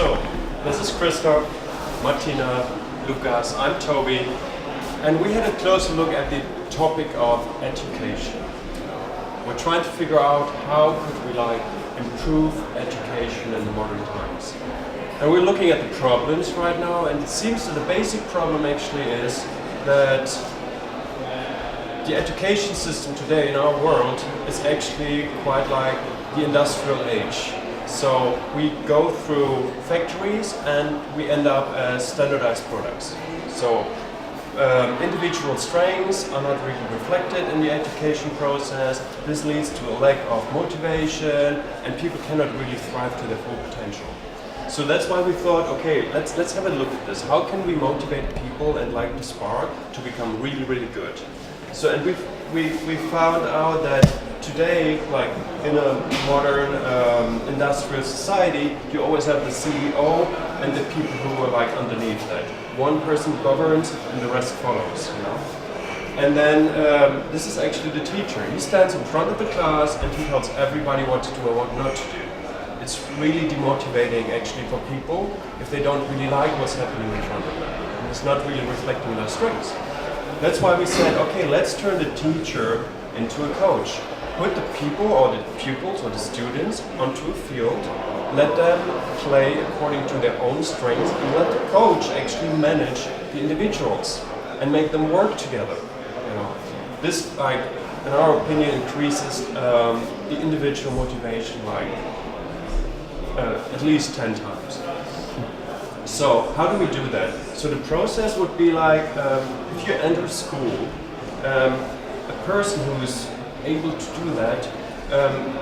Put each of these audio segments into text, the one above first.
So, this is Christoph, Martina, Lukas, I'm Toby, and we had a closer look at the topic of education. We're trying to figure out how could we improve education in the modern times. And we're looking at the problems right now, and it seems that the basic problem actually is that the education system today in our world is actually quite like the industrial age. So we go through factories and we end up as standardized products. So individual strengths are not really reflected in the education process. This leads to a lack of motivation and people cannot really thrive to their full potential. So that's why we thought, okay, let's have a look at this. How can we motivate people and like the spark to become really, really good? So and we found out that today, like in a modern industrial society, you always have the CEO and the people who are like underneath that. One person governs and the rest follows, you know. And then this is actually the teacher. He stands in front of the class and he tells everybody what to do or what not to do. It's really demotivating actually for people if they don't really like what's happening in front of them. And it's not really reflecting their strengths. That's why we said, okay, let's turn the teacher into a coach. Put the people or the pupils or the students onto a field, let them play according to their own strengths, and let the coach actually manage the individuals and make them work together. You know, this, like, in our opinion, increases the individual motivation at least 10 times. So how do we do that? So the process would be like, if you enter school, a person who's able to do that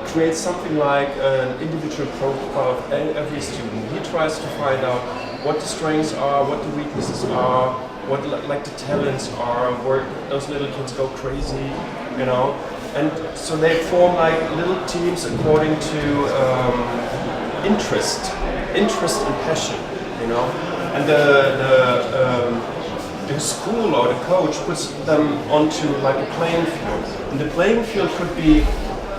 creates something like an individual profile of every student. He tries to find out what the strengths are, what the weaknesses are, what like the talents are, where those little kids go crazy, you know. And so they form like little teams according to interest and passion, you know. And the school or the coach puts them onto like a playing field. And the playing field could be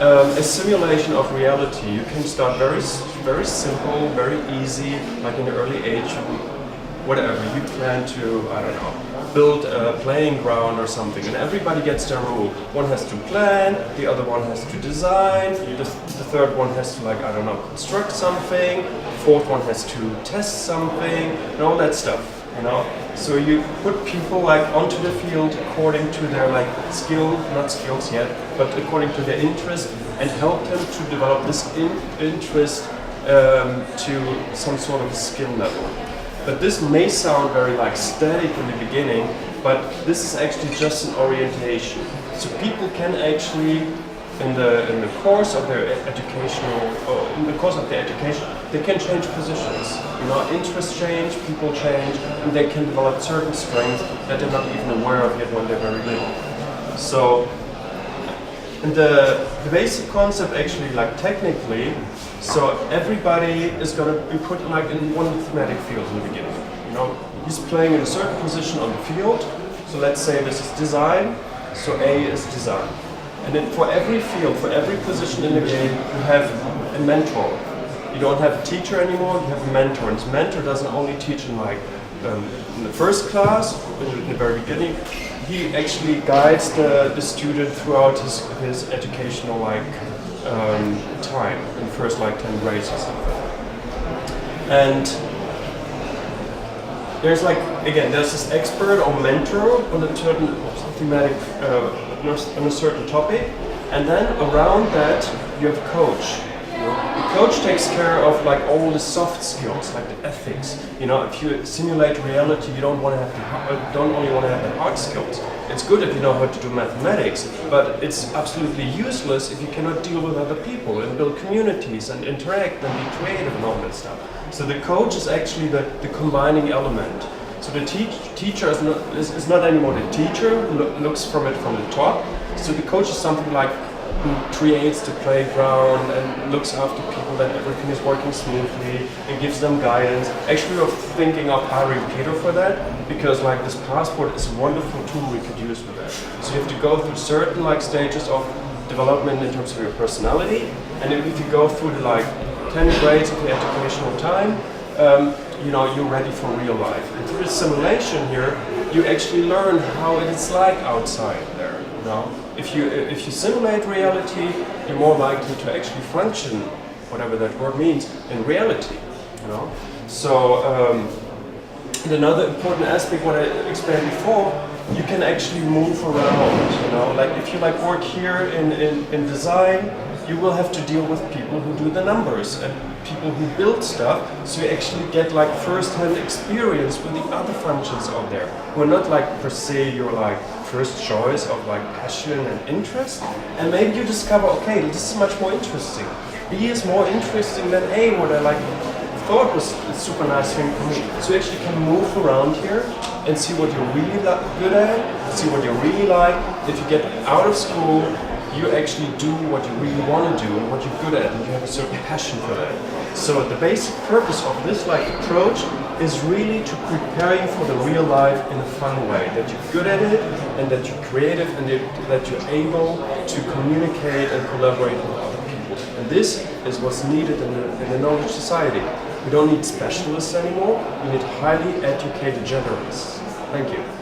a simulation of reality. You can start very simple, very easy, like in the early age, whatever. You plan to, I don't know, build a playing ground or something, and everybody gets their role. One has to plan, the other one has to design, the third one has to, like, I don't know, construct something, the fourth one has to test something, and all that stuff, you know. So you put people like onto the field according to their like not skills yet, but according to their interest, and help them to develop this interest to some sort of skill level. But this may sound very like static in the beginning, but this is actually just an orientation. So people can actually, in the course of their education, they can change positions. You know, interests change, people change, and they can develop certain strengths that they're not even aware of yet when they're very little. So, and the basic concept actually, like technically, so everybody is going to be put like in one thematic field in the beginning. You know, he's playing in a certain position on the field. So let's say this is design. So A is design. And then for every field, for every position in the game, you have a mentor. You don't have a teacher anymore, you have a mentor. And this mentor doesn't only teach in like in the first class, in the very beginning. He actually guides the student throughout his educational time, in the first like 10 grades or something. And there's like, again, there's this expert or mentor on a certain thematic, on a certain topic, and then around that you have a coach. You know? The coach takes care of like all the soft skills, like the ethics. You know, if you simulate reality, you don't only want to have the hard skills. It's good if you know how to do mathematics, but it's absolutely useless if you cannot deal with other people and build communities and interact and be creative and all that stuff. So the coach is actually the combining element. So the teacher is not anymore the teacher who looks from it from the top. So the coach is something like who creates the playground and looks after people that everything is working smoothly and gives them guidance. Actually, we're thinking of hiring Peter for that, because like this passport is a wonderful tool we could use for that. So you have to go through certain like stages of development in terms of your personality, and if you go through the like 10 grades of the educational time, you're ready for real life. And through the simulation here, you actually learn how it is like outside there. If you simulate reality, you're more likely to actually function, whatever that word means, in reality. So and another important aspect, what I explained before, you can actually move around. Like if you work here in design, you will have to deal with people who do the numbers and people who build stuff, so you actually get first-hand experience with the other functions out there. Who are not per se your first choice of passion and interest, and maybe you discover, okay, this is much more interesting. B is more interesting than A, what I thought was a super nice thing for me. So you actually can move around here and see what you're really good at, see what you really like. If you get out of school, you actually do what you really want to do and what you're good at, and you have a certain passion for that. So the basic purpose of this approach is really to prepare you for the real life in a fun way, that you're good at it and that you're creative and that you're able to communicate and collaborate with other people. And this is what's needed in the knowledge society. We don't need specialists anymore, we need highly educated generalists. Thank you.